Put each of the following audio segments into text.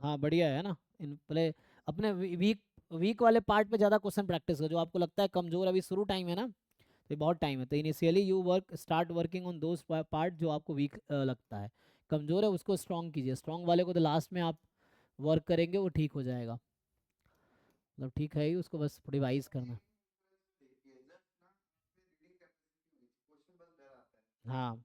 हाँ बढ़िया है ना। इन पहले अपने वीक वीक वाले पार्ट पे ज़्यादा क्वेश्चन प्रैक्टिस करो, जो आपको लगता है कमजोर, अभी शुरू टाइम है ना, तो ये बहुत टाइम है, तो initially you work start working on those part जो आपको वीक लगता है, कमजोर है उसको स्ट्रॉन्ग कीजिए, स्ट्रॉन्ग वाले को तो लास्ट में आप वर्क करेंगे वो ठीक हो जाएगा। मतलब ठीक है ही, उसको बस रिवाइज करना। हाँ।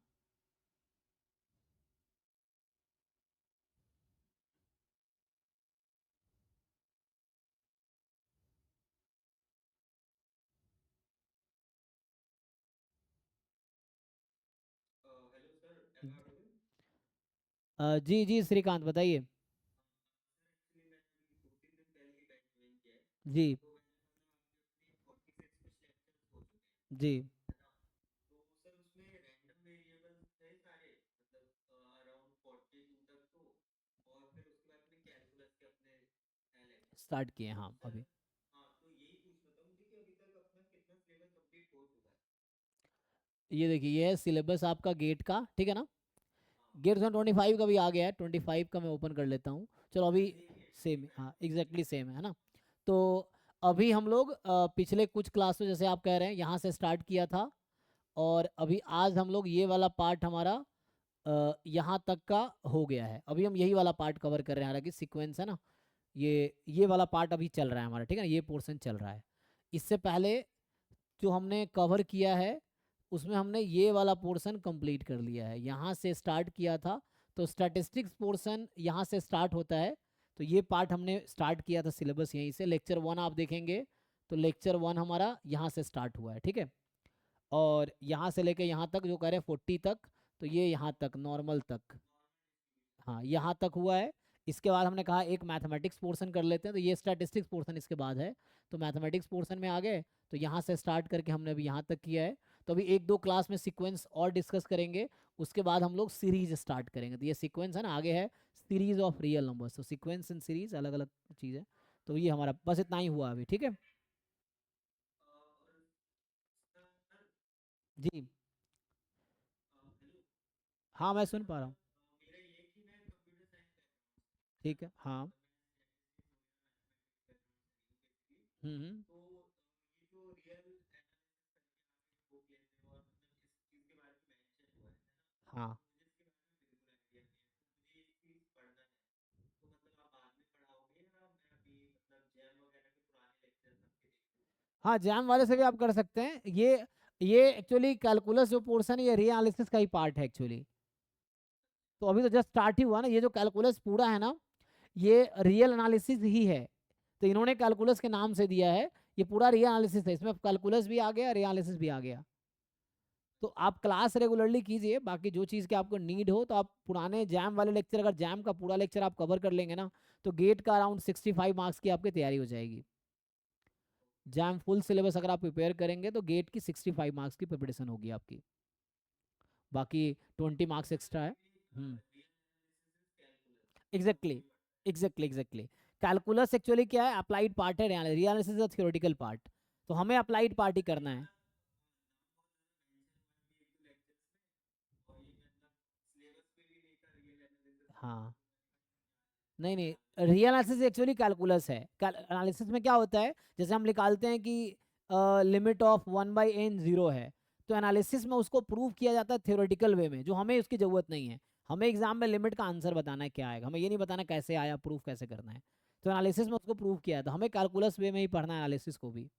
जी जी श्रीकांत बताइए। जी जी। स्टार्ट किए हाँ अभी। ये देखिए ये है सिलेबस आपका गेट का, ठीक है ना। गेट 25 का भी आ गया है, 25 का मैं ओपन कर लेता हूँ। चलो अभी सेम, हाँ एग्जैक्टली सेम है ना। तो अभी हम लोग पिछले कुछ क्लास में जैसे आप कह रहे हैं यहाँ से स्टार्ट किया था, और अभी आज हम लोग ये वाला पार्ट हमारा यहाँ तक का हो गया है। अभी हम यही वाला पार्ट कवर कर रहे हैं, हालांकि सीक्वेंस है ना, ये वाला पार्ट अभी चल रहा है हमारा, ठीक है ना, ये पोर्शन चल रहा है। इससे पहले जो हमने कवर किया है उसमें हमने ये वाला पोर्शन कंप्लीट कर लिया है, यहाँ से स्टार्ट किया था। तो स्टैटिस्टिक्स पोर्शन यहाँ से स्टार्ट होता है, तो ये पार्ट हमने स्टार्ट किया था सिलेबस यहीं से, लेक्चर 1 आप देखेंगे तो लेक्चर 1 हमारा यहाँ से स्टार्ट हुआ है, ठीक है। और यहाँ से लेके यहाँ तक जो कह रहे हैं 40 तक, तो ये यहाँ तक नॉर्मल तक, हाँ यहाँ तक हुआ है। इसके बाद हमने कहा एक मैथमेटिक्स पोर्शन कर लेते हैं, तो ये स्टैटिस्टिक्स पोर्शन इसके बाद है। तो मैथमेटिक्स पोर्शन में आ गए, तो यहाँ से स्टार्ट करके हमने अभी यहाँ तक किया है। तो अभी एक दो क्लास में सीक्वेंस और डिस्कस करेंगे, उसके बाद हम लोग सीरीज स्टार्ट करेंगे। तो ये सीक्वेंस है ना, आगे है सीरीज ऑफ रियल नंबर्स, तो सीक्वेंस एंड सीरीज अलग अलग चीज़ है। तो ये हमारा बस इतना ही हुआ अभी, ठीक है। जी हाँ मैं सुन पा रहा हूँ। ठीक है हाँ। हम्म। हाँ हाँ जैम वाले से भी आप कर सकते हैं। ये एक्चुअली कैलकुलस जो पोर्शन है ये री एनालिसिस का ही पार्ट है एक्चुअली। तो अभी तो जस्ट स्टार्ट ही हुआ ना, ये जो कैलकुलस पूरा है ना, ये रियल एनालिसिस ही है। तो इन्होंने कैलकुलस के नाम से दिया है, ये पूरा रियल एनालिसिस है, इसमें कैलकुलस भी आ गया, रियल एनालिसिस भी आ गया। तो आप क्लास रेगुलरली कीजिए, बाकी जो चीज़ के आपको नीड हो, तो आप पुराने जैम वाले लेक्चर, अगर जैम का पूरा लेक्चर आप कवर कर लेंगे ना, तो गेट का अराउंड 65 मार्क्स की आपकी तैयारी हो जाएगी। जैम फुल सिलेबस अगर आप प्रिपेयर करेंगे तो गेट की 65 मार्क्स की प्रिपरेशन होगी आपकी, बाकी 20 मार्क्स एक्स्ट्रा है। Exactly exactly exactly. Calculus actually क्या है, अप्लाइड पार्ट है, रियल एनालिसिस थ्योरेटिकल पार्ट, तो हमें अप्लाइड पार्ट ही करना है। हाँ नहीं नहीं, रियल एनालिसिस एक्चुअली कैलकुलस है। एनालिसिस में क्या होता है, जैसे हम निकालते हैं कि लिमिट ऑफ 1/n 0 है, तो एनालिसिस में उसको प्रूव किया जाता है थ्योरेटिकल वे में, जो हमें उसकी ज़रूरत नहीं है। हमें एग्जाम में लिमिट का आंसर बताना है क्या आएगा, हमें ये नहीं बताना कैसे आया, प्रूफ कैसे करना है। तो एनालिसिस में उसको प्रूव किया था, हमें कैलकुलस वे में ही पढ़ना है एनालिसिस को भी,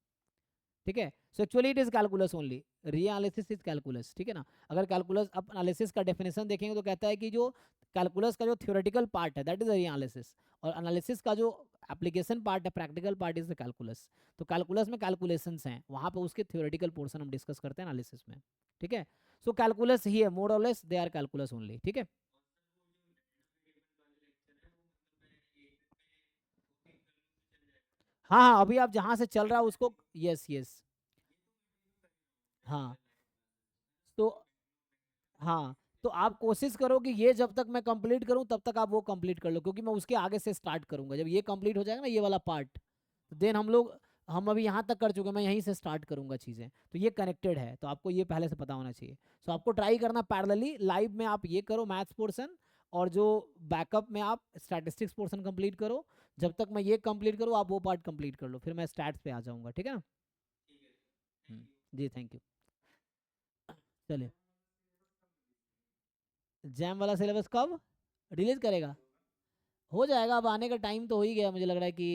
ठीक है। So actually it is calculus only, real analysis is calculus, ठीक है ना। अगर कैलकुलस अब एनालिसिस का डेफिनेशन देखेंगे तो कहता है कि जो कैलकुलस का जो थ्योरेटिकल पार्ट है दैट इज एनालिसिस, और एनालिसिस का जो एप्लीकेशन पार्ट है, practical part is the calculus. तो कैलकुलस में कैलकुलेशंस हैं, वहां पर उसके थ्योरेटिकल पोर्शन हम डिस्कस करते हैं एनालिसिस में, ठीक है। सो कैलकुलस ही है, मोर और less they are calculus only, ठीक है। हाँ हाँ अभी आप जहाँ से चल रहा है उसको, यस यस। हाँ तो हाँ, तो आप कोशिश करो कि ये जब तक मैं कंप्लीट करूं तब तक आप वो कंप्लीट कर लो, क्योंकि मैं उसके आगे से स्टार्ट करूंगा। जब ये कंप्लीट हो जाएगा ना ये वाला पार्ट, तो देन हम अभी यहाँ तक कर चुके हैं, मैं यहीं से स्टार्ट करूंगा चीज़ें, तो ये कनेक्टेड है, तो आपको ये पहले से पता होना चाहिए। सो आपको ट्राई करना पैरेलली, लाइव में आप ये करो मैथ्स पोर्शन, और जो बैकअप में आप स्टैटिस्टिक्स पोर्शन कंप्लीट करो, जब तक मैं ये कंप्लीट करूँ आप वो पार्ट कंप्लीट कर लो, फिर मैं स्टैट्स पे आ जाऊँगा, ठीक है ना। जी थैंक यू। चलिए, जैम वाला सिलेबस कब रिलीज करेगा? हो जाएगा, अब आने का टाइम तो हो ही गया, मुझे लग रहा है कि